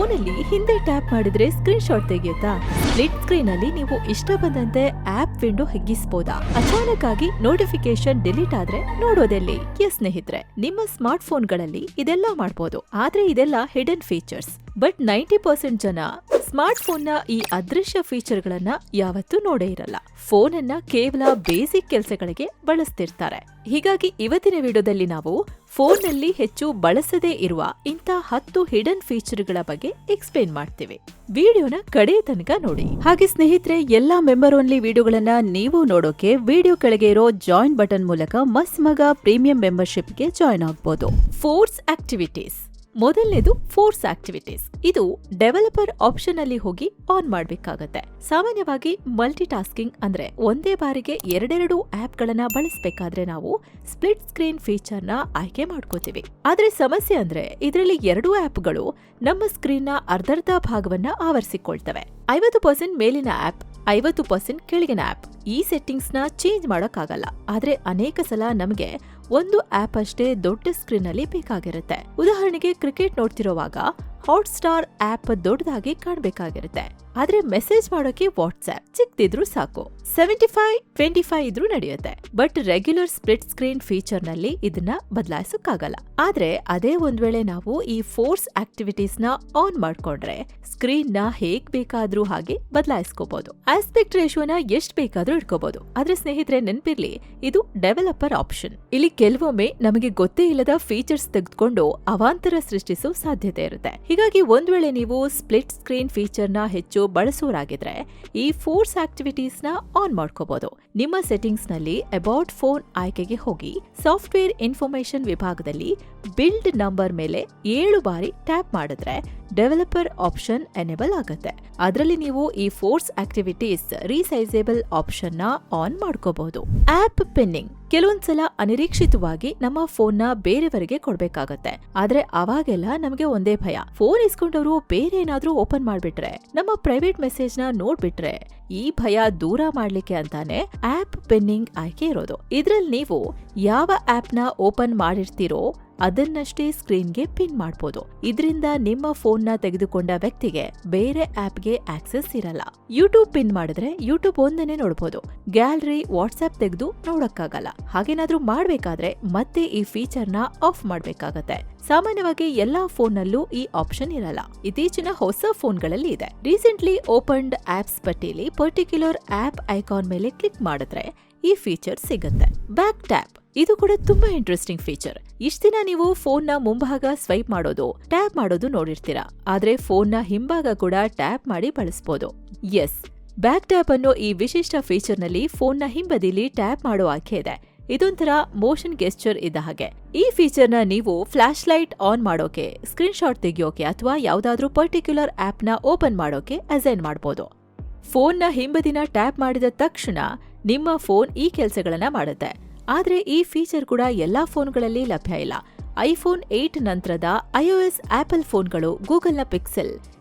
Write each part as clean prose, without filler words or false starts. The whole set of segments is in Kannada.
ಫೋನಲ್ಲಿ ಹಿಂದೆ ಟ್ಯಾಪ್ ಮಾಡಿದ್ರೆ ಸ್ಕ್ರೀನ್ ಶಾಟ್ ತೆಗೆಯುತ್ತಾ? ಸ್ಪ್ಲಿಟ್ ಸ್ಕ್ರೀನ್ ಅಲ್ಲಿ ನೀವು ಇಷ್ಟ ಬಂದಂತೆ ಆಪ್ ವಿಂಡೋ ಹಿಗ್ಗಿಸಬಹುದಾ? ಅಚಾನಕ್ ಆಗಿ ನೋಟಿಫಿಕೇಶನ್ ಡಿಲೀಟ್ ಆದ್ರೆ ನೋಡೋದೆಲ್ಲಿ? ಎಸ್ ಸ್ನೇಹಿತರೆ, ನಿಮ್ಮ ಸ್ಮಾರ್ಟ್ ಫೋನ್ಗಳಲ್ಲಿ ಇದೆಲ್ಲ ಮಾಡಬಹುದು. ಆದ್ರೆ ಇದೆಲ್ಲ ಹಿಡನ್ ಫೀಚರ್ಸ್. ಬಟ್ 90% ಜನ ಸ್ಮಾರ್ಟ್ ಫೋನ್ನ ಈ ಅದೃಶ್ಯ ಫೀಚರ್ ಗಳನ್ನ ಯಾವತ್ತೂ ನೋಡೇ ಇರಲ್ಲ. ಫೋನ್ ಅನ್ನ ಕೇವಲ ಬೇಸಿಕ್ ಕೆಲಸಗಳಿಗೆ ಬಳಸ್ತಿರ್ತಾರೆ. ಹೀಗಾಗಿ ಇವತ್ತಿನ ವಿಡಿಯೋದಲ್ಲಿ ನಾವು ಫೋನ್ ನಲ್ಲಿ ಹೆಚ್ಚು ಬಳಸದೇ ಇರುವ ಇಂಥ 10 ಹಿಡನ್ ಫೀಚರ್ ಗಳ ಬಗ್ಗೆ ಎಕ್ಸ್ಪ್ಲೇನ್ ಮಾಡ್ತೀವಿ. ವಿಡಿಯೋನ ಕಡೆ ತನಕ ನೋಡಿ. ಹಾಗೆ ಸ್ನೇಹಿತರೆ, ಎಲ್ಲಾ ಮೆಂಬರ್ ಓನ್ಲಿ ವಿಡಿಯೋಗಳನ್ನ ನೀವು ನೋಡೋಕೆ ವಿಡಿಯೋ ಕೆಳಗೆ ಇರೋ ಜಾಯಿನ್ ಬಟನ್ ಮೂಲಕ ಮಸ್ತ್ ಮಗ ಪ್ರೀಮಿಯಂ ಮೆಂಬರ್ಶಿಪ್ಗೆ ಜಾಯಿನ್ ಆಗಬಹುದು. Force activities. ಮೊದಲನೇದು ಫೋರ್ಸ್ ಆಕ್ಟಿವಿಟೀಸ್. ಇದು ಡೆವಲಪರ್ ಆಪ್ಷನ್ ಅಲ್ಲಿ ಹೋಗಿ ಆನ್ ಮಾಡಬೇಕಾಗತ್ತೆ. ಸಾಮಾನ್ಯವಾಗಿ ಮಲ್ಟಿ ಟಾಸ್ಕಿಂಗ್ ಅಂದ್ರೆ ಒಂದೇ ಬಾರಿಗೆ ಎರಡೆರಡು ಆಪ್ ಗಳನ್ನ ಬಳಸಬೇಕಾದ್ರೆ ನಾವು ಸ್ಪ್ಲಿಟ್ ಸ್ಕ್ರೀನ್ ಫೀಚರ್ ನ ಆಯ್ಕೆ ಮಾಡ್ಕೋತೀವಿ. ಆದ್ರೆ ಸಮಸ್ಯೆ ಅಂದ್ರೆ ಇದರಲ್ಲಿ 2 ಆಪ್ಗಳು ನಮ್ಮ ಸ್ಕ್ರೀನ್ ನ ಅರ್ಧರ್ಧ ಭಾಗವನ್ನ ಆವರಿಸಿಕೊಳ್ತವೆ. 50% ಮೇಲಿನ ಆಪ್, 50% ಕೆಳಗಿನ ಆಪ್. ಈ ಸೆಟ್ಟಿಂಗ್ಸ್ ನ ಚೇಂಜ್ ಮಾಡೋಕ್ಕಾಗಲ್ಲ. ಆದ್ರೆ ಅನೇಕ ಸಲ ನಮಗೆ ಒಂದು ಆಪ್ ಅಷ್ಟೇ ದೊಡ್ಡ ಸ್ಕ್ರೀನ್ ಅಲ್ಲಿ ಬೇಕಾಗಿರುತ್ತೆ. ಉದಾಹರಣೆಗೆ ಕ್ರಿಕೆಟ್ ನೋಡ್ತಿರೋವಾಗ ಹಾಟ್ ಸ್ಟಾರ್ ಆಪ್ ದೊಡ್ಡದಾಗಿ ಕಾಣಬೇಕಾಗಿರುತ್ತೆ. ಆದ್ರೆ ಮೆಸೇಜ್ ಮಾಡೋಕೆ ವಾಟ್ಸ್ಆಪ್ ಚಿಕ್ಕದಿದ್ರು ಸಾಕು. 75-25 ಇದ್ರೂ ನಡೆಯುತ್ತೆ. But regular split screen feature ನಲ್ಲಿ ಇದನ್ನ ಬದಲಾಯಿಸಕ್ಕಾಗಲ್ಲ. ಆದ್ರೆ ಅದೇ ಒಂದ್ ವೇಳೆ ನಾವು ಈ ಫೋರ್ಸ್ ಆಕ್ಟಿವಿಟೀಸ್ ನ ಆನ್ ಮಾಡ್ಕೊಂಡ್ರೆ ಸ್ಕ್ರೀನ್ ನ ಹೇಗ್ ಬೇಕಾದ್ರೂ ಹಾಗೆ ಬದಲಾಯಿಸ್ಕೋಬಹುದು. ಆಸ್ಪೆಕ್ಟ್ ರೇಷಿಯೋನ ಎಷ್ಟ್ ಬೇಕಾದ್ರೂ ಇಟ್ಕೋಬಹುದು. ಆದ್ರೆ ಸ್ನೇಹಿತರೆ ನೆನ್ಪಿರ್ಲಿ, ಇದು ಡೆವಲಪರ್ ಆಪ್ಷನ್. ಇಲ್ಲಿ ಕೆಲವೊಮ್ಮೆ ನಮಗೆ ಗೊತ್ತೇ ಇಲ್ಲದ ಫೀಚರ್ಸ್ ತೆಗೆದುಕೊಂಡು ಅವಾಂತರ ಸೃಷ್ಟಿಸೋ ಸಾಧ್ಯತೆ ಇರುತ್ತೆ. ಹೀಗಾಗಿ ಒಂದ್ ವೇಳೆ ನೀವು ಸ್ಪ್ಲಿಟ್ ಸ್ಕ್ರೀನ್ ಫೀಚರ್ ನ ಹೆಚ್ಚು ಬಳಸೋರಾಗಿದ್ರೆ ಈ ಫೋರ್ಸ್ ಆಕ್ಟಿವಿಟೀಸ್ ನ ಆನ್ ಮಾಡ್ಕೋಬಹುದು. ನಿಮ್ಮ ಸೆಟ್ಟಿಂಗ್ಸ್ ನಲ್ಲಿ ಅಬೌಟ್ ಫೋನ್ ಆಯ್ಕೆಗೆ ಹೋಗಿ ಸಾಫ್ಟ್ವೇರ್ ಇನ್ಫಾರ್ಮೇಶನ್ ವಿಭಾಗದಲ್ಲಿ ಬಿಲ್ಡ್ ನಂಬರ್ ಮೇಲೆ 7 ಬಾರಿ ಟ್ಯಾಪ್ ಮಾಡಿದ್ರೆ ಡೆವಲಪರ್ ಆಪ್ಷನ್ ಎನೇಬಲ್ ಆಗುತ್ತೆ. ಅದರಲ್ಲಿ ನೀವು ಈ ಫೋರ್ಸ್ ಆಕ್ಟಿವಿಟೀಸ್ ರೀಸೈಸೇಬಲ್ ಆಪ್ಷನ್ ನ ಆನ್ ಮಾಡ್ಕೋಬಹುದು. App pinning. ಕೆಲವೊಂದ್ಸಲ ಅನಿರೀಕ್ಷಿತವಾಗಿ ನಮ್ಮ ಫೋನ್ ನ ಬೇರೆಯವರಿಗೆ ಕೊಡ್ಬೇಕಾಗತ್ತೆ. ಆದ್ರೆ ಅವಾಗೆಲ್ಲ ನಮಗೆ ಒಂದೇ ಭಯ, ಫೋನ್ ಇಸ್ಕೊಂಡವರು ಬೇರೆ ಏನಾದ್ರೂ ಓಪನ್ ಮಾಡ್ಬಿಟ್ರೆ, ನಮ್ಮ ಪ್ರೈವೇಟ್ ಮೆಸೇಜ್ ನ ನೋಡ್ಬಿಟ್ರೆ. ಈ ಭಯ ದೂರ ಮಾಡ್ಲಿಕ್ಕೆ ಅಂತಾನೆ ಆಪ್ ಪಿನ್ನಿಂಗ್ ಆಯ್ಕೆ ಇರೋದು. ಇದ್ರಲ್ಲಿ ನೀವು ಯಾವ ಆಪ್ ನ ಓಪನ್ ಮಾಡಿರ್ತೀರೋ ಅದನ್ನಷ್ಟೇ ಸ್ಕ್ರೀನ್ಗೆ ಪಿನ್ ಮಾಡಬಹುದು. ಇದರಿಂದ ನಿಮ್ಮ ಫೋನ್ ನ ತೆಗೆದುಕೊಂಡ ವ್ಯಕ್ತಿಗೆ ಬೇರೆ ಆಪ್ಗೆ ಆಕ್ಸೆಸ್ ಇರಲ್ಲ. ಯೂಟ್ಯೂಬ್ ಪಿನ್ ಮಾಡಿದ್ರೆ ಯೂಟ್ಯೂಬ್ ಒಂದನ್ನೇ ನೋಡಬಹುದು. ಗ್ಯಾಲರಿ, ವಾಟ್ಸ್ಆಪ್ ತೆಗೆದು ನೋಡಕ್ಕಾಗಲ್ಲ. ಹಾಗೇನಾದ್ರೂ ಮಾಡ್ಬೇಕಾದ್ರೆ ಮತ್ತೆ ಈ ಫೀಚರ್ ನ ಆಫ್ ಮಾಡ್ಬೇಕಾಗತ್ತೆ. ಸಾಮಾನ್ಯವಾಗಿ ಎಲ್ಲಾ ಫೋನ್ ನಲ್ಲೂ ಈ ಆಪ್ಷನ್ ಇರಲ್ಲ. ಇತ್ತೀಚಿನ ಹೊಸ ಫೋನ್ಗಳಲ್ಲಿ ಇದೆ. ರೀಸೆಂಟ್ಲಿ ಓಪನ್ಡ್ ಆಪ್ಸ್ ಪಟ್ಟಿಯಲ್ಲಿ ಪರ್ಟಿಕ್ಯುಲರ್ ಆಪ್ ಐಕಾನ್ ಮೇಲೆ ಕ್ಲಿಕ್ ಮಾಡಿದ್ರೆ ಈ ಫೀಚರ್ ಸಿಗುತ್ತೆ. Back tap. ಇದು ಕೂಡ ತುಂಬಾ ಇಂಟ್ರೆಸ್ಟಿಂಗ್ ಫೀಚರ್. ಇಷ್ಟ ದಿನ ನೀವು ಫೋನ್ ನ ಮುಂಭಾಗ ಸ್ವೈಪ್ ಮಾಡೋದು, ಟ್ಯಾಪ್ ಮಾಡೋದು ನೋಡಿರ್ತೀರಾ. ಆದ್ರೆ ಫೋನ್ ನ ಹಿಂಭಾಗ ಕೂಡ ಟ್ಯಾಪ್ ಮಾಡಿ ಬಳಸಬಹುದು. ಎಸ್, ಬ್ಯಾಕ್ ಟ್ಯಾಪ್ ಅನ್ನೋ ಈ ವಿಶಿಷ್ಟ ಫೀಚರ್ ನಲ್ಲಿ ಫೋನ್ ನ ಹಿಂಬದಿಲಿ ಟ್ಯಾಪ್ ಮಾಡೋ ಆಯ್ಕೆ ಇದೆ. ಇದೊಂಥರ ಮೋಷನ್ ಗೆಸ್ಚರ್ ಇದ್ದ ಹಾಗೆ. ಈ ಫೀಚರ್ ನ ನೀವು ಫ್ಲಾಶ್ ಲೈಟ್ ಆನ್ ಮಾಡೋಕೆ, ಸ್ಕ್ರೀನ್ ಶಾಟ್ ತೆಗೆಯೋಕೆ ಅಥವಾ ಯಾವ್ದಾದ್ರೂ ಪರ್ಟಿಕ್ಯುಲರ್ ಆಪ್ ನ ಓಪನ್ ಮಾಡೋಕೆ ಅಸೈನ್ ಮಾಡಬಹುದು. ಫೋನ್ ನ ಹಿಂಬದಿನ ಟ್ಯಾಪ್ ಮಾಡಿದ ತಕ್ಷಣ ನಿಮ್ಮ ಫೋನ್ ಈ ಕೆಲಸಗಳನ್ನ ಮಾಡುತ್ತೆ. ಆದ್ರೆ ಈ ಫೀಚರ್ ಕೂಡ ಎಲ್ಲಾ ಫೋನ್ಗಳಲ್ಲಿ ಲಭ್ಯ ಇಲ್ಲ. ಐಫೋನ್ 8 ನಂತರದ iOS ಆಪಲ್ ಫೋನ್ಗಳು, ಗೂಗಲ್ನ ಪಿಕ್ಸೆಲ್,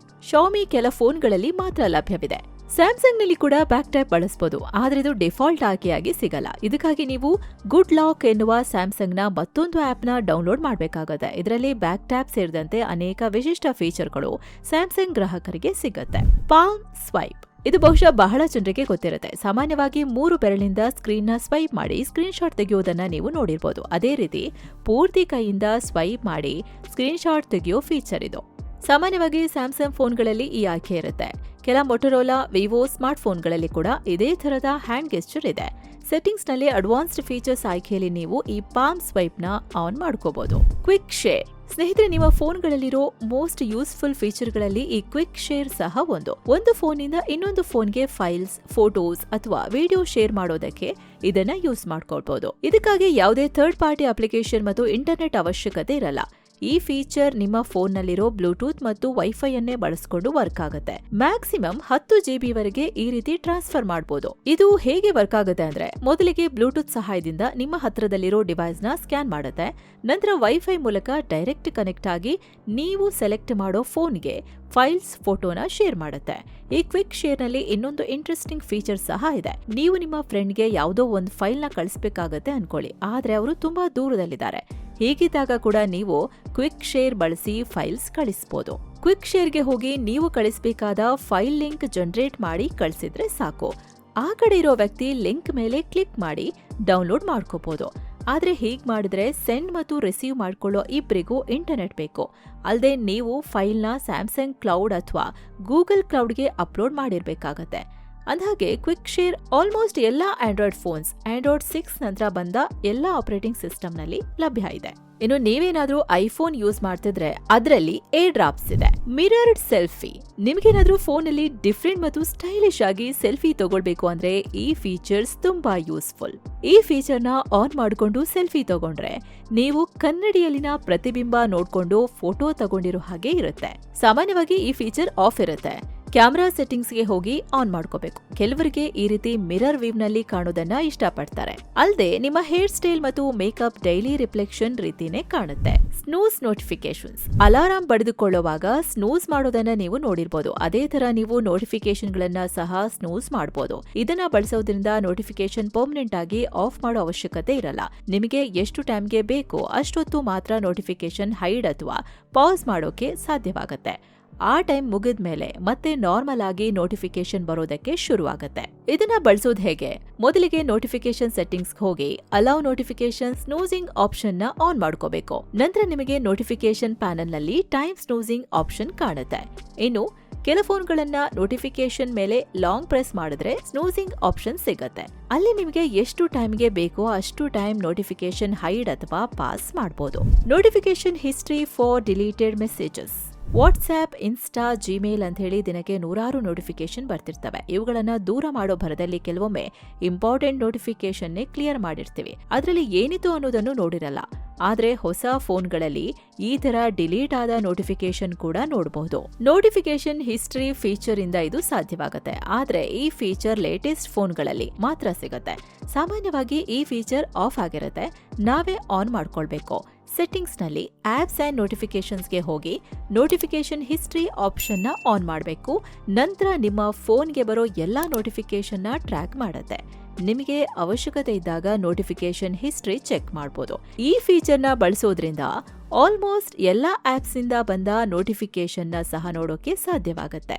ಶಾಮಿ ಕೆಲ ಫೋನ್ಗಳಲ್ಲಿ ಮಾತ್ರ ಲಭ್ಯವಿದೆ. ಸ್ಯಾಮ್ಸಂಗ್ ನಲ್ಲಿ ಕೂಡ ಬ್ಯಾಕ್ ಟ್ಯಾಪ್ ಬಳಸಬಹುದು. ಆದ್ರೆ ಇದು ಡಿಫಾಲ್ಟ್ ಆಯ್ಕೆಯಾಗಿ ಸಿಗಲ್ಲ. ಇದಕ್ಕಾಗಿ ನೀವು ಗುಡ್ ಲಾಕ್ ಎನ್ನುವ ಸ್ಯಾಮ್ಸಂಗ್ ನ ಮತ್ತೊಂದು ಆಪ್ ನ ಡೌನ್ಲೋಡ್ ಮಾಡಬೇಕಾಗುತ್ತೆ. ಇದರಲ್ಲಿ ಬ್ಯಾಕ್ ಟ್ಯಾಪ್ ಸೇರಿದಂತೆ ಅನೇಕ ವಿಶಿಷ್ಟ ಫೀಚರ್ಗಳು ಸ್ಯಾಮ್ಸಂಗ್ ಗ್ರಾಹಕರಿಗೆ ಸಿಗುತ್ತೆ. Palm swipe. ಇದು ಬಹುಶಃ ಬಹಳ ಜನರಿಗೆ ಗೊತ್ತಿರುತ್ತೆ. ಸಾಮಾನ್ಯವಾಗಿ 3 ಬೆರಳಿಂದ ಸ್ಕ್ರೀನ್ ನ ಸ್ವೈಪ್ ಮಾಡಿ ಸ್ಕ್ರೀನ್ ಶಾಟ್ ತೆಗೆಯೋದನ್ನ ನೀವು ನೋಡಿರ್ಬೋದು. ಅದೇ ರೀತಿ ಪೂರ್ತಿ ಕೈಯಿಂದ ಸ್ವೈಪ್ ಮಾಡಿ ಸ್ಕ್ರೀನ್ ಶಾಟ್ ತೆಗೆಯೋ ಫೀಚರ್ ಇದು. ಸಾಮಾನ್ಯವಾಗಿ ಸ್ಯಾಮ್ಸಂಗ್ ಫೋನ್ಗಳಲ್ಲಿ ಈ ಆಯ್ಕೆ ಇರುತ್ತೆ. ಕೆಲ ಮೊಟೊರೋಲಾ, ವಿವೋ ಸ್ಮಾರ್ಟ್ ಫೋನ್ಗಳಲ್ಲಿ ಕೂಡ ಇದೇ ತರದ ಹ್ಯಾಂಡ್ ಗೆಸ್ಚರ್ ಇದೆ. ಸೆಟ್ಟಿಂಗ್ಸ್ ನಲ್ಲಿ ಅಡ್ವಾನ್ಸ್ಡ್ ಫೀಚರ್ಸ್ ಆಯ್ಕೆಯಲ್ಲಿ ನೀವು ಈ ಪಾಮ್ ಸ್ವೈಪ್ ನ ಆನ್ ಮಾಡ್ಕೋಬಹುದು. Quick share. ಸ್ನೇಹಿತರೆ, ನಿಮ್ಮ ಫೋನ್ಗಳಲ್ಲಿರೋ ಮೋಸ್ಟ್ ಯೂಸ್ಫುಲ್ ಫೀಚರ್ಗಳಲ್ಲಿ ಈ ಕ್ವಿಕ್ ಶೇರ್ ಸಹ ಒಂದು ಫೋನಿಂದ ಇನ್ನೊಂದು ಫೋನ್ಗೆ ಫೈಲ್ಸ್, ಫೋಟೋಸ್ ಅಥವಾ ವಿಡಿಯೋ ಶೇರ್ ಮಾಡೋದಕ್ಕೆ ಇದನ್ನ ಯೂಸ್ ಮಾಡ್ಕೊಳ್ಬಹುದು. ಇದಕ್ಕಾಗಿ ಯಾವುದೇ ಥರ್ಡ್ ಪಾರ್ಟಿ ಅಪ್ಲಿಕೇಶನ್ ಮತ್ತು ಇಂಟರ್ನೆಟ್ ಅವಶ್ಯಕತೆ ಇರಲ್ಲ. ಈ ಫೀಚರ್ ನಿಮ್ಮ ಫೋನ್ ನಲ್ಲಿರೋ ಬ್ಲೂಟೂತ್ ಮತ್ತು ವೈಫೈ ಅನ್ನೇ ಬಳಸಿಕೊಂಡು ವರ್ಕ್ ಆಗುತ್ತೆ. ಮ್ಯಾಕ್ಸಿಮಮ್ 10 GB ವರೆಗೆ ಈ ರೀತಿ ಟ್ರಾನ್ಸ್ಫರ್ ಮಾಡಬಹುದು. ಇದು ಹೇಗೆ ವರ್ಕ್ ಆಗುತ್ತೆ ಅಂದ್ರೆ, ಮೊದಲಿಗೆ ಬ್ಲೂಟೂತ್ ಸಹಾಯದಿಂದ ನಿಮ್ಮ ಹತ್ರದಲ್ಲಿರೋ ಡಿವೈಸ್ ನ ಸ್ಕ್ಯಾನ್ ಮಾಡುತ್ತೆ. ನಂತರ ವೈಫೈ ಮೂಲಕ ಡೈರೆಕ್ಟ್ ಕನೆಕ್ಟ್ ಆಗಿ ನೀವು ಸೆಲೆಕ್ಟ್ ಮಾಡೋ ಫೋನ್ಗೆ ಫೈಲ್ಸ್, ಫೋಟೋನ ಶೇರ್ ಮಾಡುತ್ತೆ. ಈ ಕ್ವಿಕ್ ಶೇರ್ ನಲ್ಲಿ ಇನ್ನೊಂದು ಇಂಟ್ರೆಸ್ಟಿಂಗ್ ಫೀಚರ್ ಸಹ ಇದೆ. ನೀವು ನಿಮ್ಮ ಫ್ರೆಂಡ್ಗೆ ಯಾವುದೋ ಒಂದು ಫೈಲ್ ನ ಕಳಿಸಬೇಕಾಗತ್ತೆ ಅನ್ಕೊಳ್ಳಿ, ಆದ್ರೆ ಅವರು ತುಂಬಾ ದೂರದಲ್ಲಿದ್ದಾರೆ. ಹೀಗಿದ್ದಾಗ ಕೂಡ ನೀವು ಕ್ವಿಕ್ ಶೇರ್ ಬಳಸಿ ಫೈಲ್ಸ್ ಕಳಿಸಬಹುದು. ಕ್ವಿಕ್ ಶೇರ್ಗೆ ಹೋಗಿ ನೀವು ಕಳಿಸಬೇಕಾದ ಫೈಲ್ ಲಿಂಕ್ ಜನರೇಟ್ ಮಾಡಿ ಕಳಿಸಿದ್ರೆ ಸಾಕು. ಆ ಕಡೆ ಇರೋ ವ್ಯಕ್ತಿ ಲಿಂಕ್ ಮೇಲೆ ಕ್ಲಿಕ್ ಮಾಡಿ ಡೌನ್ಲೋಡ್ ಮಾಡ್ಕೋಬಹುದು. ಆದ್ರೆ ಹೀಗ್ ಮಾಡಿದ್ರೆ ಸೆಂಡ್ ಮತ್ತು ರಿಸೀವ್ ಮಾಡ್ಕೊಳ್ಳೋ ಇಬ್ರಿಗೂ ಇಂಟರ್ನೆಟ್ ಬೇಕು. ಅಲ್ಲದೆ ನೀವು ಫೈಲ್ನ ಸ್ಯಾಮ್ಸಂಗ್ ಕ್ಲೌಡ್ ಅಥವಾ ಗೂಗಲ್ ಕ್ಲೌಡ್ಗೆ ಅಪ್ಲೋಡ್ ಮಾಡಿರ್ಬೇಕಾಗತ್ತೆ. ಅಂದ್ಹಾಗೆ ಕ್ವಿಕ್ ಶೇರ್ ಆಲ್ಮೋಸ್ಟ್ ಎಲ್ಲಾ ಆಂಡ್ರಾಯ್ಡ್ ಫೋನ್ಸ್, ಆಂಡ್ರಾಯ್ಡ್ 6 ನಂತರ ಬಂದ ಎಲ್ಲಾ ಆಪರೇಟಿಂಗ್ ಸಿಸ್ಟಮ್ನಲ್ಲಿ ಲಭ್ಯ ಇದೆ. ಇನ್ನು ನೀವೇನಾದ್ರೂ ಐಫೋನ್ ಯೂಸ್ ಮಾಡ್ತಿದ್ರೆ ಅದರಲ್ಲಿ ಏರ್ ಡ್ರಾಪ್ಸ್ ಇದೆ. ಮಿರರ್ಡ್ ಸೆಲ್ಫಿ, ನಿಮ್ಗೇನಾದ್ರೂ ಫೋನಲ್ಲಿ ಡಿಫ್ರೆಂಟ್ ಮತ್ತು ಸ್ಟೈಲಿಶ್ ಆಗಿ ಸೆಲ್ಫಿ ತಗೊಳ್ಬೇಕು ಅಂದ್ರೆ ಈ ಫೀಚರ್ಸ್ ತುಂಬಾ ಯೂಸ್ಫುಲ್. ಈ ಫೀಚರ್ನ ಆನ್ ಮಾಡಿಕೊಂಡು ಸೆಲ್ಫಿ ತಗೊಂಡ್ರೆ ನೀವು ಕನ್ನಡಿಯಲ್ಲಿನ ಪ್ರತಿಬಿಂಬ ನೋಡ್ಕೊಂಡು ಫೋಟೋ ತಗೊಂಡಿರೋ ಹಾಗೆ ಇರುತ್ತೆ. ಸಾಮಾನ್ಯವಾಗಿ ಈ ಫೀಚರ್ ಆಫ್ ಇರುತ್ತೆ. ಕ್ಯಾಮೆರಾ ಸೆಟ್ಟಿಂಗ್ಸ್ಗೆ ಹೋಗಿ ಆನ್ ಮಾಡ್ಕೋಬೇಕು. ಕೆಲವರಿಗೆ ಈ ರೀತಿ ಮಿರರ್ ವ್ಯೂ ನಲ್ಲಿ ಕಾಣೋದನ್ನ ಇಷ್ಟಪಡ್ತಾರೆ. ಅಲ್ಲದೆ ನಿಮ್ಮ ಹೇರ್ ಸ್ಟೈಲ್ ಮತ್ತು ಮೇಕಪ್ ಡೈಲಿ ರಿಫ್ಲೆಕ್ಷನ್ ರೀತಿನೇ ಕಾಣುತ್ತೆ. ಸ್ನೂಸ್ ನೋಟಿಫಿಕೇಶನ್ಸ್, ಅಲಾರಾಂ ಬಡಿದುಕೊಳ್ಳುವಾಗ ಸ್ನೂಸ್ ಮಾಡೋದನ್ನ ನೀವು ನೋಡಿರ್ಬೋದು. ಅದೇ ತರ ನೀವು ನೋಟಿಫಿಕೇಶನ್ ಗಳನ್ನ ಸಹ ಸ್ನೂಸ್ ಮಾಡಬಹುದು. ಇದನ್ನ ಬಳಸೋದ್ರಿಂದ ನೋಟಿಫಿಕೇಶನ್ ಪರ್ಮನೆಂಟ್ ಆಗಿ ಆಫ್ ಮಾಡೋ ಅವಶ್ಯಕತೆ ಇರಲ್ಲ. ನಿಮಗೆ ಎಷ್ಟು ಟೈಮ್ಗೆ ಬೇಕೋ ಅಷ್ಟೊತ್ತು ಮಾತ್ರ ನೋಟಿಫಿಕೇಶನ್ ಹೈಡ್ ಅಥವಾ ಪಾಸ್ ಮಾಡೋಕೆ ಸಾಧ್ಯವಾಗುತ್ತೆ. ಆ ಟೈಮ್ ಮುಗಿದ್ಮೇಲೆ ಮತ್ತೆ ನಾರ್ಮಲ್ ಆಗಿ ನೋಟಿಫಿಕೇಶನ್ ಬರೋದಕ್ಕೆ ಶುರುವಾಗುತ್ತೆ. ಇದನ್ನ ಬಳಸೋದು ಹೇಗೆ? ಮೊದಲಿಗೆ ನೋಟಿಫಿಕೇಶನ್ ಸೆಟ್ಟಿಂಗ್ಸ್ ಹೋಗಿ ಅಲೌ ನೋಟಿಫಿಕೇಶನ್ ಸ್ನೂಸಿಂಗ್ ಆಪ್ಷನ್ ನ ಆನ್ ಮಾಡ್ಕೋಬೇಕು. ನಂತರ ನಿಮಗೆ ನೋಟಿಫಿಕೇಶನ್ ಪ್ಯಾನೆಲ್ ನಲ್ಲಿ ಟೈಮ್ ಸ್ನೂಸಿಂಗ್ ಆಪ್ಷನ್ ಕಾಣುತ್ತೆ. ಇನ್ನು ಕೆಲ ಫೋನ್ಗಳನ್ನ ನೋಟಿಫಿಕೇಶನ್ ಮೇಲೆ ಲಾಂಗ್ ಪ್ರೆಸ್ ಮಾಡಿದ್ರೆ ಸ್ನೂಸಿಂಗ್ ಆಪ್ಷನ್ ಸಿಗತ್ತೆ. ಅಲ್ಲಿ ನಿಮಗೆ ಎಷ್ಟು ಟೈಮ್ಗೆ ಬೇಕೋ ಅಷ್ಟು ಟೈಮ್ ನೋಟಿಫಿಕೇಶನ್ ಹೈಡ್ ಅಥವಾ ಪಾಸ್ ಮಾಡಬಹುದು. Notification history for deleted messages, WhatsApp, insta, Gmail ಅಂತ ಹೇಳಿ ದಿನಕ್ಕೆ 100 ನೋಟಿಫಿಕೇಶನ್ ಬರ್ತಿರ್ತವೆ. ಇವುಗಳನ್ನ ದೂರ ಮಾಡೋ ಭರದಲ್ಲಿ ಕೆಲವೊಮ್ಮೆ ಇಂಪಾರ್ಟೆಂಟ್ ನೋಟಿಫಿಕೇಶನ್ನೇ ಕ್ಲಿಯರ್ ಮಾಡಿರ್ತೀವಿ. ಅದರಲ್ಲಿ ಏನಿತ್ತು ಅನ್ನೋದನ್ನು ನೋಡಿರಲ್ಲ. ಆದ್ರೆ ಹೊಸ ಫೋನ್ಗಳಲ್ಲಿ ಈ ತರ ಡಿಲೀಟ್ ಆದ ನೋಟಿಫಿಕೇಶನ್ ಕೂಡ ನೋಡಬಹುದು. ನೋಟಿಫಿಕೇಶನ್ ಹಿಸ್ಟರಿ ಫೀಚರ್ ಇಂದ ಇದು ಸಾಧ್ಯವಾಗುತ್ತೆ. ಆದ್ರೆ ಈ ಫೀಚರ್ ಲೇಟೆಸ್ಟ್ ಫೋನ್ಗಳಲ್ಲಿ ಮಾತ್ರ ಸಿಗುತ್ತೆ. ಸಾಮಾನ್ಯವಾಗಿ ಈ ಫೀಚರ್ ಆಫ್ ಆಗಿರುತ್ತೆ. ನಾವೇ ಆನ್ ಮಾಡ್ಕೊಳ್ಬೇಕು. ಸೆಟ್ಟಿಂಗ್ಸ್ ನಲ್ಲಿ ಆಪ್ಸ್ ಅಂಡ್ ನೋಟಿಫಿಕೇಶನ್ಸ್ಗೆ ಹೋಗಿ ನೋಟಿಫಿಕೇಶನ್ ಹಿಸ್ಟರಿ ಆಪ್ಷನ್ ನ ಆನ್ ಮಾಡಬೇಕು. ನಂತರ ನಿಮ್ಮ ಫೋನ್ಗೆ ಬರೋ ಎಲ್ಲಾ ನೋಟಿಫಿಕೇಶನ್ ನ ಟ್ರ್ಯಾಕ್ ಮಾಡುತ್ತೆ. ನಿಮಗೆ ಅವಶ್ಯಕತೆ ಇದ್ದಾಗ ನೋಟಿಫಿಕೇಶನ್ ಹಿಸ್ಟರಿ ಚೆಕ್ ಮಾಡಬಹುದು. ಈ ಫೀಚರ್ ನ ಬಳಸೋದ್ರಿಂದ ಆಲ್ಮೋಸ್ಟ್ ಎಲ್ಲಾ ಆಪ್ಸ್ ಇಂದ ಬಂದ ನೋಟಿಫಿಕೇಶನ್ ನ ಸಹ ನೋಡೋಕೆ ಸಾಧ್ಯವಾಗುತ್ತೆ.